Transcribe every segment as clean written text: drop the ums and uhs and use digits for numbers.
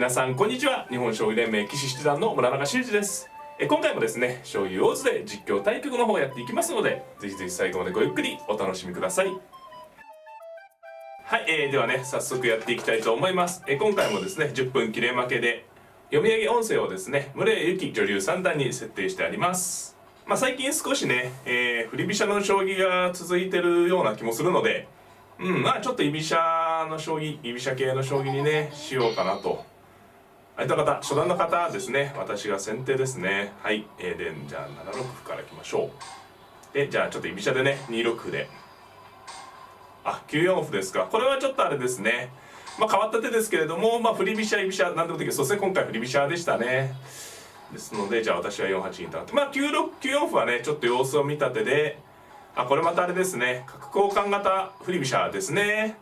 皆さんこんにちは。日本将棋連盟棋士七段の村中修司です。今回もですね、将棋ウォーズで実況対局の方をやっていきますので、ぜひぜひ最後までごゆっくりお楽しみください。はい、ではね、早速やっていきたいと思います。今回もですね、10分切れ負けで読み上げ音声をですね、村江由紀女流三段に設定してあります。最近少しね、振り飛車の将棋が続いてるような気もするので、ちょっと居飛車の将棋、居飛車系の将棋にね、しようかなと。相手の方、初段の方ですね。私が先手ですね。はい。で、じゃあ7六歩からいきましょう。で、じゃあちょっと居飛車でね、2六歩で。9四歩ですか。これはちょっとあれですね。変わった手ですけれども、振り飛車、居飛車、なんでもできる。そうですね、今回振り飛車でしたね。ですので、じゃあ私は4八銀となって。9四歩はね、ちょっと様子を見た手で、これまたあれですね。角交換型振り飛車ですね。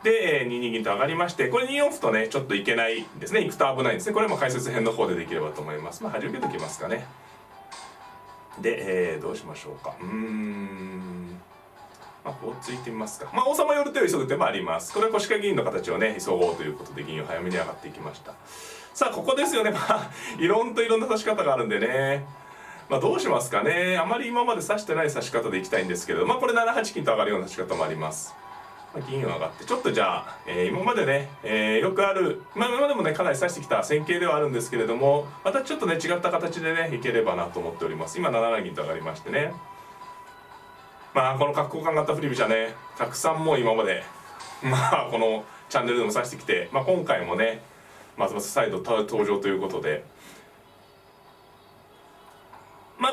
で、2二銀と上がりまして、これ2四歩とね、ちょっといけないですね。行くと危ないんですね。これも解説編の方でできればと思います。端受けときますかね。で、どうしましょうか。こうついてみますか。王様寄る手を急ぐ手もあります。これは腰掛け銀の形をね、急ごうということで銀を早めに上がっていきました。さあ、ここですよね。いろんな指し方があるんでね。どうしますかね。あまり今まで指してない指し方でいきたいんですけど、これ7八金と上がるような指し方もあります。銀を上がってちょっとじゃあ、今までね、よくある、今までもねかなり指してきた戦型ではあるんですけれども、またちょっとね違った形でねいければなと思っております。今7七銀と上がりましてね、この角交換型振り飛車ね、たくさんもう今までこのチャンネルでも指してきて、今回もねますます再度登場ということで、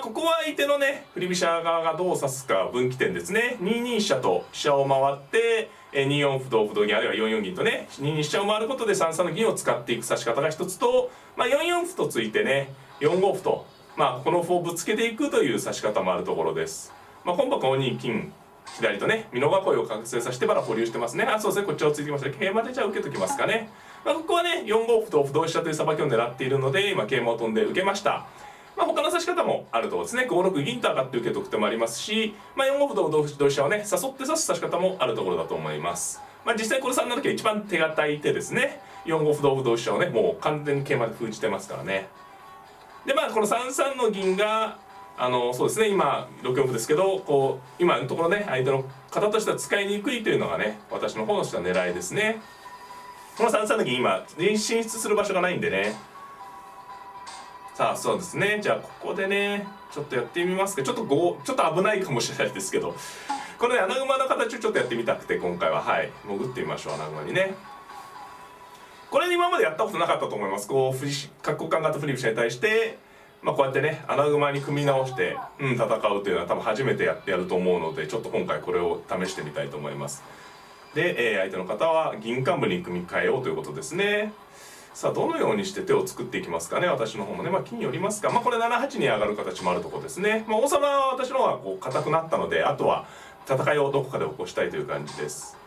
ここは相手のね振り飛車側がどう指すか分岐点ですね。2二飛車と飛車を回って2四歩同歩同銀あるいは4四銀とね2二飛車を回ることで3三の銀を使っていく指し方が一つと、4四歩とついてね4五歩とこの歩をぶつけていくという指し方もあるところです。今度は5二金左とね美濃囲いを覚醒させてから保留してますね。そうですね、こっちをついてきました。桂馬でじゃあ受けときますかね。ここはね4五歩と歩同飛車というさばきを狙っているので今桂馬を飛んで受けました。他の指し方もあるところですね。5六銀と上がって受けとく手もありますし、4五歩と同飛車をね誘って指す指し方もあるところだと思います。実際これ3七桂一番手堅い手ですね。4五歩同歩同飛車をねもう完全に桂馬で封じてますからね。でこの3三の銀がそうですね、今6四歩ですけど今のところね相手の方としては使いにくいというのがね私の方としては狙いですね。この3三の銀今進出する場所がないんでね。さあそうですね、じゃあここでねちょっとやってみますか。ちょっと危ないかもしれないですけど、このね穴熊の形をちょっとやってみたくて今回は潜ってみましょう。穴熊にね、これ今までやったことなかったと思います。角交換型振り飛車に対してこうやってね穴熊に組み直して戦うというのは多分初めてやると思うので、ちょっと今回これを試してみたいと思います。で、相手の方は銀冠に組み替えようということですね。さあどのようにして手を作っていきますかね。私の方もね金寄りますか。これ7八に上がる形もあるところですね。王様は私の方が硬くなったので、あとは戦いをどこかで起こしたいという感じです。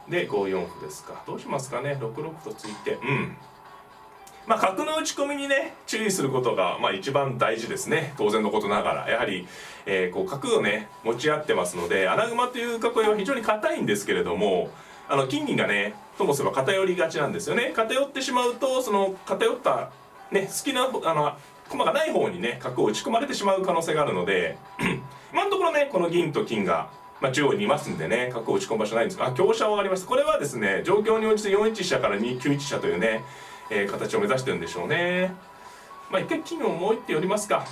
で5四歩ですか。どうしますかね。6六とついて角の打ち込みにね注意することが一番大事ですね。当然のことながらやはり、角をね持ち合ってますので、穴熊という囲いは非常に硬いんですけれども、金銀がねともすれば偏りがちなんですよね。偏ってしまうとその偏ったね好きな駒がない方にね角を打ち込まれてしまう可能性があるので今のところねこの銀と金が中央にいますんでね角を打ち込む場所ないんですが、香車を上がりました。これはですね状況に応じて4一飛車から9一飛車というね、形を目指してるんでしょうね。一回金をもう一手寄りますか。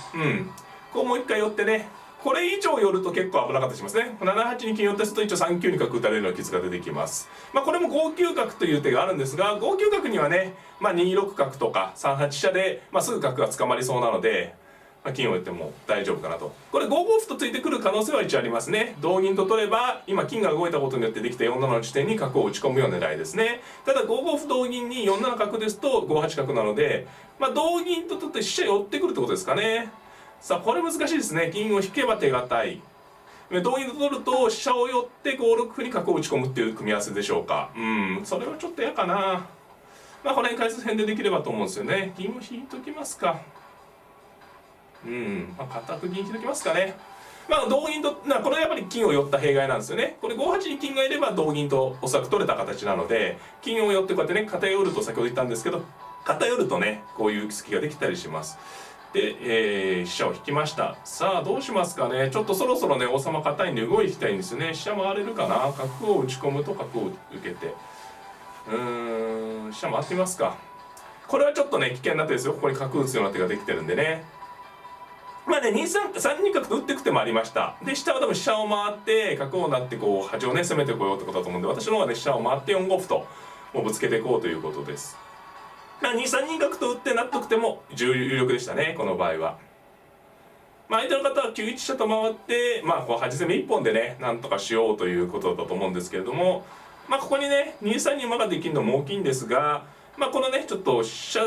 こうもう一回寄ってね、これ以上寄ると結構危なかったりしますね。7八に金寄ってすると一応3九に角打たれるような傷が出てきます。これも5九角という手があるんですが、5九角にはね、2六角とか3八飛車で、すぐ角が捕まりそうなので、金を打っても大丈夫かなと。これ5五歩とついてくる可能性は一応ありますね。同銀と取れば今金が動いたことによってできた4七の地点に角を打ち込むような狙いですね。ただ5五歩同銀に4七角ですと5八角なので、同銀と取って飛車寄ってくるってことですかね。さあこれ難しいですね。銀を引けば手堅い。同銀と取ると飛車を寄って5六歩に角を打ち込むっていう組み合わせでしょうか。それはちょっと嫌かな。この辺解説編でできればと思うんですよね。銀を引いときますか。片歩銀引いときますかね。同銀とこれはやっぱり金を寄った弊害なんですよね。これ5八に金がいれば同銀とおそらく取れた形なので、金を寄ってこうやってね偏ると先ほど言ったんですけど偏るとねこういう隙ができたりします。で、飛車を引きました。さあどうしますかね。ちょっとそろそろね王様硬いんで動いていきたいんですよね。飛車回れるかな。角を打ち込むと角を受けて飛車回ってみますか。これはちょっとね危険な手ですよ。ここに角打つような手ができてるんでね。まあね3二角と打ってく手もありました。で下は多分飛車を回って角を成ってこう端をね攻めてこようってことだと思うんで、私の方はね飛車を回って4五歩ともうぶつけていこうということです。まあ2三二角と打ってなっとく手も有力でしたねこの場合は。まあ相手の方は9一飛車と回ってまあこう端攻め1本でねなんとかしようということだと思うんですけれども、まあここにね2三に馬ができるのも大きいんですが、まあこのねちょっと飛車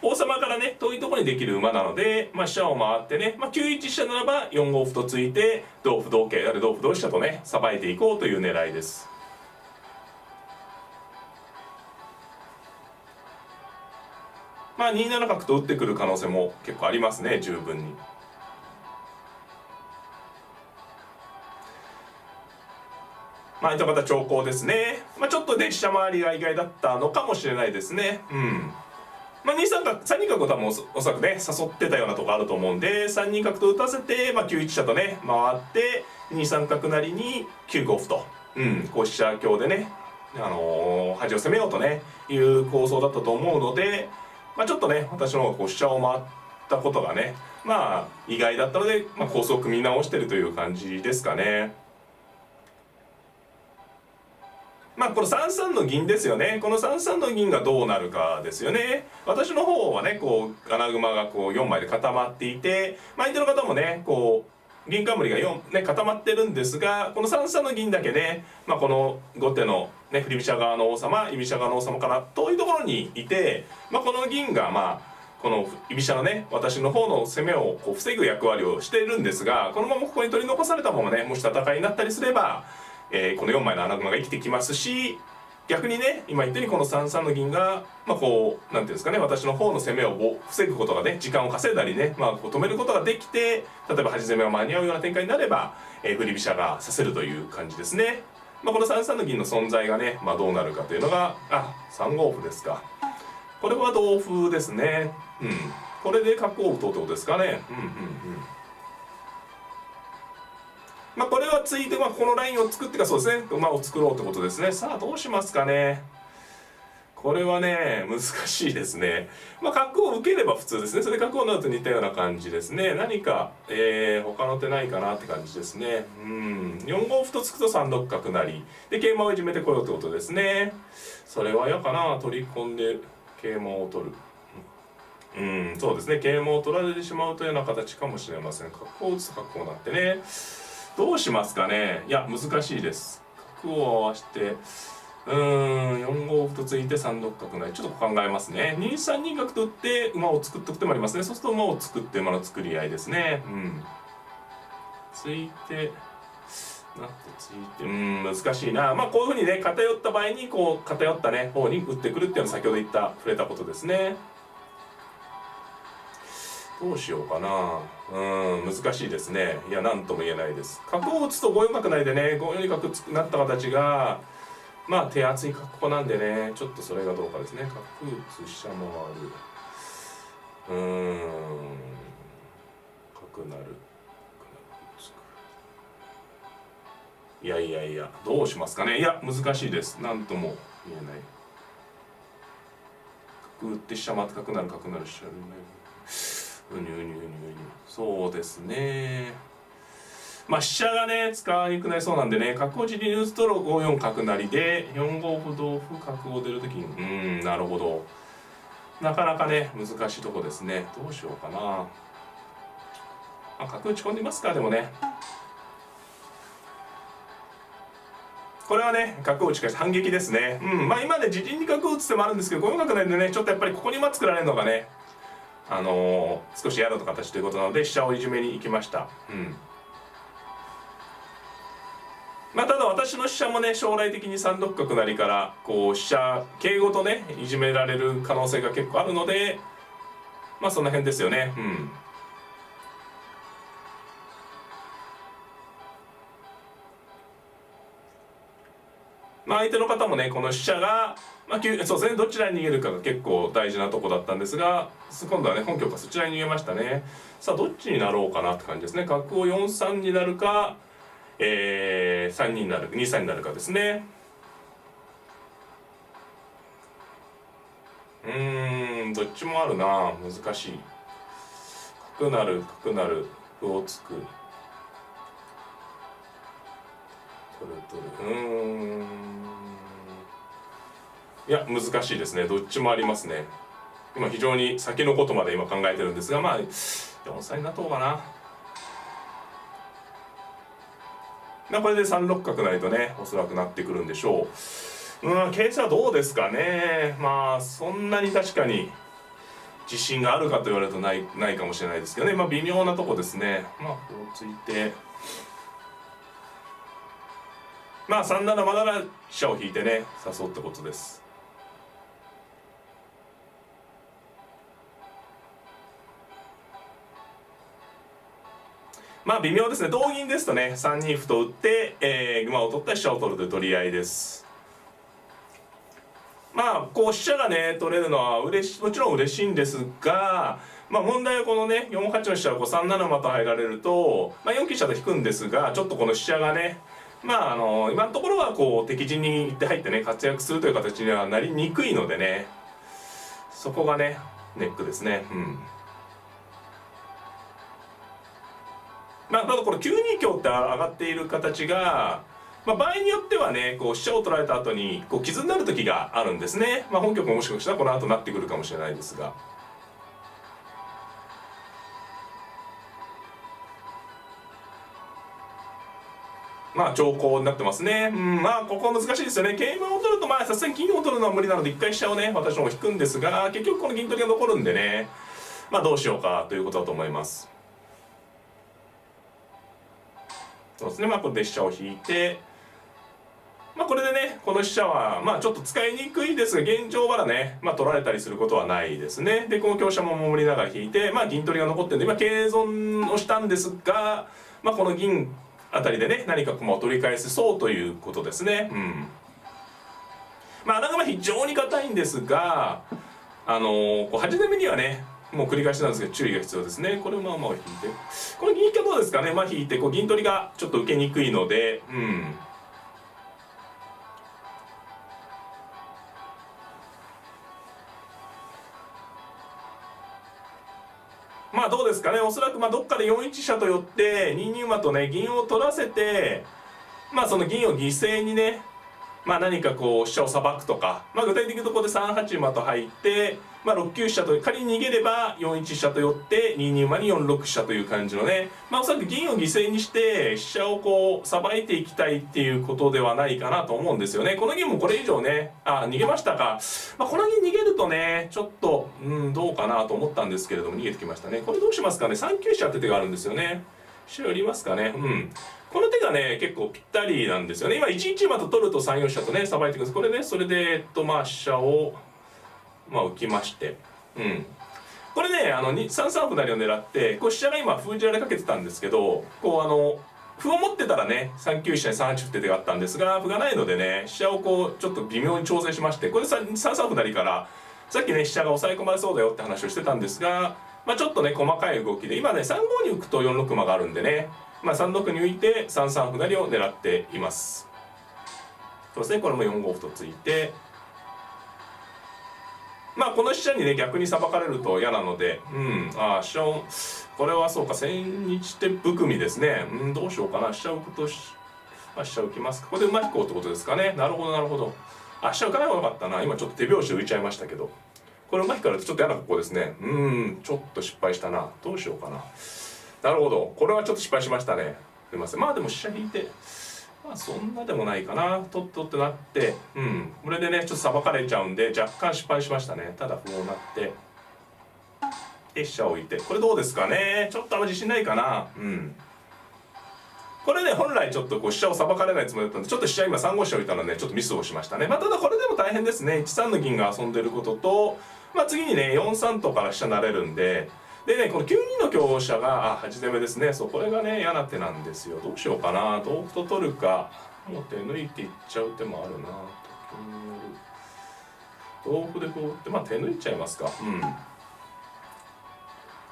王様からね遠いところにできる馬なので、まあ、飛車を回ってね、まあ、9一飛車ならば4五歩とついて同歩同桂あるいは同歩同飛車とねさばいていこうという狙いです。まあ2七角と打ってくる可能性も結構ありますね十分に。まあ相手の方長考ですね。まあちょっとね飛車回りが意外だったのかもしれないですね。まあ、2三角3二角を多分おそらくね誘ってたようなとこあると思うんで3二角と打たせて、まあ、9一飛車とね回って2三角成に9五歩と、こう飛車香でね、端を攻めようとねいう構想だったと思うので、まあ、ちょっとね私の方がこう飛車を回ったことがねまあ意外だったので、まあ、構想を組み直してるという感じですかね。まあこの3三の銀ですよね。この3三の銀がどうなるかですよね。私の方はねこう穴熊がこう4枚で固まっていて、まあ、相手の方もねこう銀冠が4、ね、固まってるんですが、この3三の銀だけね、まあ、この後手の、ね、振り飛車側の王様居飛車側の王様から遠いところにいて、まあ、この銀がまあこの居飛車のね私の方の攻めをこう防ぐ役割をしているんですが、このままここに取り残されたままねもし戦いになったりすればこの4枚の穴熊が生きてきますし、逆にね今言ったようにこの3三の銀がまあこうなんていうんですかね私の方の攻めを防ぐことがね時間を稼いだりね、まあ、こう止めることができて例えば端攻めが間に合うような展開になれば、振り飛車がさせるという感じですね。まあ、この3三の銀の存在がね、まあ、どうなるかというのが3五歩ですか。これは同歩ですね。これで角を打とうってことですかね。まあこれはついて、まあ、このラインを作ってからそうですね馬を作ろうってことですね。さあどうしますかね。これはね難しいですね。まあ角を受ければ普通ですね。それで角を成ると似たような感じですね。何か、他の手ないかなって感じですね。4五歩と突くと3六角成で桂馬をいじめてこようってことですね。それは嫌かな。取り込んで桂馬を取る。そうですね桂馬を取られてしまうというような形かもしれません。角を打つと角をなってねどうしますかね。いや難しいです。角を合わせて4五歩とついて3六角成ちょっと考えますね。2三二角と打って馬を作っておく手もありますね。そうすると馬を作って馬の作り合いですね。ついてなってついて難しいな。まあこういうふうにね偏った場合にこう偏ったね方に打ってくるっていうのは先ほど言った触れたことですね。どうしようかな。難しいですね。いや何とも言えないです。角を打つと5四角成でね5四に角なった形がまあ手厚い格好なんでねちょっとそれがどうかですね。角打つ飛車回る角成るいやどうしますかね。いや難しいです。何とも言えない。角打って飛車回って角成る角成る飛車そうですね。まあ飛車がね使わにくなりそうなんでね角を自に打つと5四角成で4五歩同歩角を出るときになるほどなかなかね難しいとこですね。どうしようかな。まあ、角打ち込んでみますか。でもねこれはね角を打ち返して反撃ですね。まあ今まで自陣に角を打つ手もあるんですけど5四角成でねちょっとやっぱりここに馬作られるのがね少し嫌だと形ということなので飛車をいじめに行きました。まあただ私の飛車もね将来的に3六角成からこう飛車桂ごとねいじめられる可能性が結構あるのでまあその辺ですよね。まあ相手の方もねこの飛車が、まあ、そうですねどちらに逃げるかが結構大事なとこだったんですが、今度はね本局はそちらに逃げましたね。さあどっちになろうかなって感じですね。角を4三になるか、3になる2三になるかですね。どっちもあるな、難しい。角成る角成る歩を突く取るいや難しいですね。どっちもありますね。今非常に先のことまで今考えてるんですが、まあ4歳になった方かな。まあこれで3六角成とねおそらくなってくるんでしょう。形勢はどうですかね。まあそんなに確かに自信があるかと言われるとないかもしれないですけどね。まあ微妙なとこですね。まあこうついてまあ3七馬なら飛車を引いてね誘うってことです。まあ微妙ですね。同銀ですとね3二歩と打って、馬を取った飛車を取るという取り合いです。まあこう飛車がね取れるのはもちろん嬉しいんですが、まあ問題はこのね4八の飛車をこう3七馬と入られると、まあ、4九飛車と引くんですが、ちょっとこの飛車がねまあ今のところはこう敵陣に行って入ってね活躍するという形にはなりにくいのでね、そこがねネックですね。まあ、ただこの9二香って上がっている形が、まあ、場合によってはねこう飛車を取られた後にこう傷になる時があるんですね。まあ、本局ももしかしたらこの後なってくるかもしれないですが。まあ長考になってますね。まあここ難しいですよね。桂馬を取るとまあさすがに金を取るのは無理なので一回飛車をね私の方引くんですが、結局この銀取りが残るんでね、まあどうしようかということだと思います。そうですね。まあこれで飛車を引いて、まあこれでねこの飛車はまあちょっと使いにくいですが、現状まだねまあ取られたりすることはないですね。でこの香車も守りながら引いて、まあ銀取りが残ってるんで今桂損をしたんですが、まあこの銀あたりでね何か駒を取り返せそうということですね。まあ穴熊非常に硬いんですが、こう端攻めにはねもう繰り返しなんですけど注意が必要ですね。これをまあ引いて、この銀引きはどうですかね。まあ引いてこう銀取りがちょっと受けにくいので、まあどうですかね。おそらくまあどっかで4一飛車と寄って2二馬とね銀を取らせて、まあその銀を犠牲にねまあ何かこう飛車をさばくとか、まあ具体的なところで3八馬と入って、まあ6九飛車と仮に逃げれば4一飛車と寄って2二馬に4六飛車という感じのね、まあおそらく銀を犠牲にして飛車をこうさばいていきたいっていうことではないかなと思うんですよね。この銀もこれ以上ね逃げましたか。まあこの銀逃げるとねちょっとどうかなと思ったんですけれども逃げてきましたね。これどうしますかね。3九飛車って手があるんですよね。飛車寄りますかね。この手がね結構ぴったりなんですよね。今1一馬と取ると3四飛車とねさばいていくんです。これねそれでまあ飛車をまあ浮きまして、これね3三歩成を狙ってこう飛車が今封じられかけてたんですけど、こう歩を持ってたらね3九飛車に3八歩って手があったんですが、歩がないのでね飛車をこうちょっと微妙に調整しまして、これ3三歩成からさっきね飛車が押さえ込まれそうだよって話をしてたんですが、まあちょっとね細かい動きで今ね3五に浮くと4六馬があるんでね、まあ3六に浮いて3三歩成を狙っています。そうですね。これも4五歩と突いて、まあこの飛車にね逆にさばかれると嫌なので、飛車をこれはそうか千日手含みですね。どうしようかな。飛車を浮くと飛車浮きますか。これで馬引こうってことですかね。なるほどなるほど。飛車浮かない方がよかったな。今ちょっと手拍子浮いちゃいましたけど、これ馬引かれるとちょっと嫌な格好ですね。ちょっと失敗したな。どうしようかな。なるほど。これはちょっと失敗しましたね。すいません。まあでも飛車引いて、まあそんなでもないかな。とっとってなって、これでねちょっとさばかれちゃうんで若干失敗しましたね。ただ歩をなってで飛車を置いて、これどうですかね。ちょっとあんま自信ないかな。これね本来ちょっとこう飛車をさばかれないつもりだったんで、ちょっと飛車今3五飛車置いたのでちょっとミスをしましたね。まあただこれでも大変ですね。1三の銀が遊んでることと、まあ次にね4三とから飛車成れるんで、でねこの9二の香車が端攻めですね。そうこれがね嫌な手なんですよ。どうしようかな。同歩と取るか、もう手抜いていっちゃう手もあるな。同歩でこう打って、まあ手抜いちゃいますか。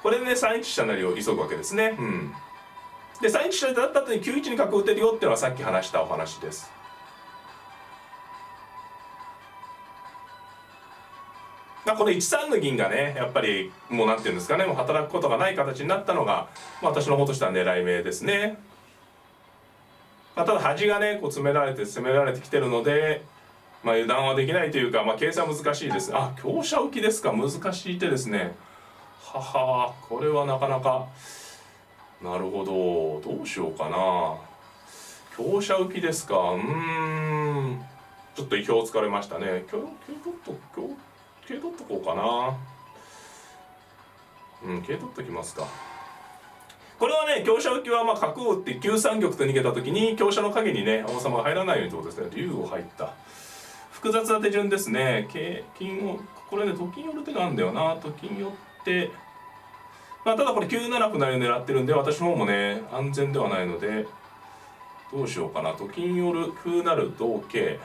これでね3一飛車成を急ぐわけですね。で3一飛車だった後に9一に角を打てるよっていうのはさっき話したお話です。この1三の銀がねやっぱりもうなんていうんですかね、もう働くことがない形になったのが、私の方としては狙い目ですね。ただ端がねこう詰められて攻められてきてるので、油断はできないというか、計算難しいです。香車浮きですか。難しい手ですね。はは、これはなかなか。なるほど、どうしようかな。香車浮きですか。ちょっと意表をつかれましたね。桂取っとこうかな。桂取っときますか。これはね、香車浮きは角を打って9三玉と逃げた時に香車の影にね王様が入らないようにということですね。竜を入った。複雑な手順ですね。金をこれねと金寄る手があるんだよな。と金寄って、ただこれ9七歩成を狙ってるんで私の方もね安全ではないのでどうしようかな。と金寄る歩成同桂。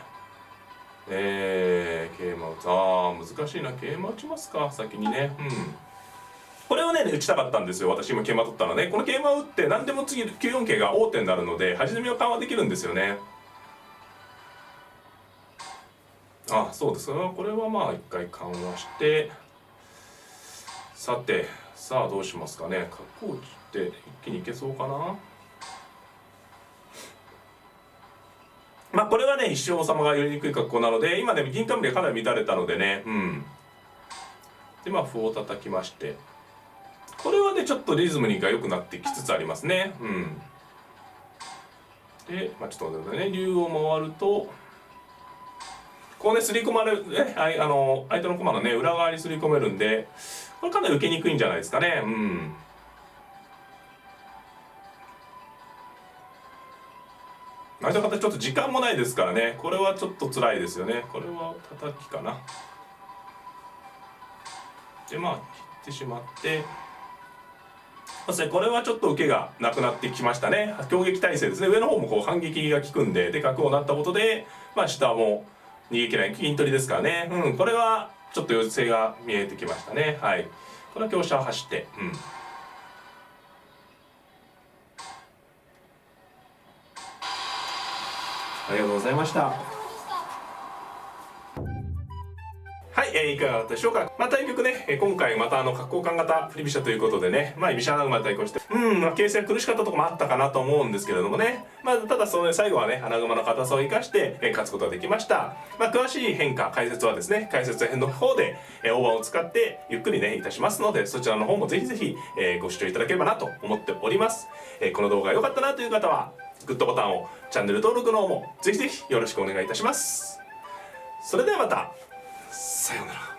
桂馬打つ。難しいな。桂馬打ちますか先にね。これをね打ちたかったんですよ。私今桂馬取ったのね。この桂馬を打って何でも次9四桂が王手になるので端攻めを緩和できるんですよね。そうです。これは一回緩和して、さてさあどうしますかね。角を打って一気にいけそうかな。これはね一瞬王様が寄りにくい格好なので、今ね銀冠がかなり乱れたのでね、で歩を叩きまして、これはねちょっとリズムが良くなってきつつありますね。でちょっと待ってくださいね。竜を回るとこうねすり込まれるね、相手の駒のね裏側にすり込めるんで、これかなり受けにくいんじゃないですかね。相手の方ちょっと時間もないですからね、これはちょっと辛いですよね。これは叩きかな。で切ってしまって、これはちょっと受けがなくなってきましたね。強撃態勢ですね。上の方もこう反撃が効くんで、角を成ったことで下も逃げきれない金取りですからね。これはちょっと優勢が見えてきましたね。これは香車を走って、ありがとうございました。いかがだったでしょうか。対局ね、今回また角交換型振り飛車ということでね、居飛車穴熊対抗して、形勢苦しかったところもあったかなと思うんですけれどもね、ただ最後はね、穴熊の硬さを生かして、勝つことができました。詳しい変化、解説はですね、解説編の方で、大盤を使ってゆっくりね、いたしますので、そちらの方もぜひぜひ、ご視聴いただければなと思っております。この動画が良かったなという方は、グッドボタンを、チャンネル登録の方もぜひぜひよろしくお願いいたします。それではまた。さようなら。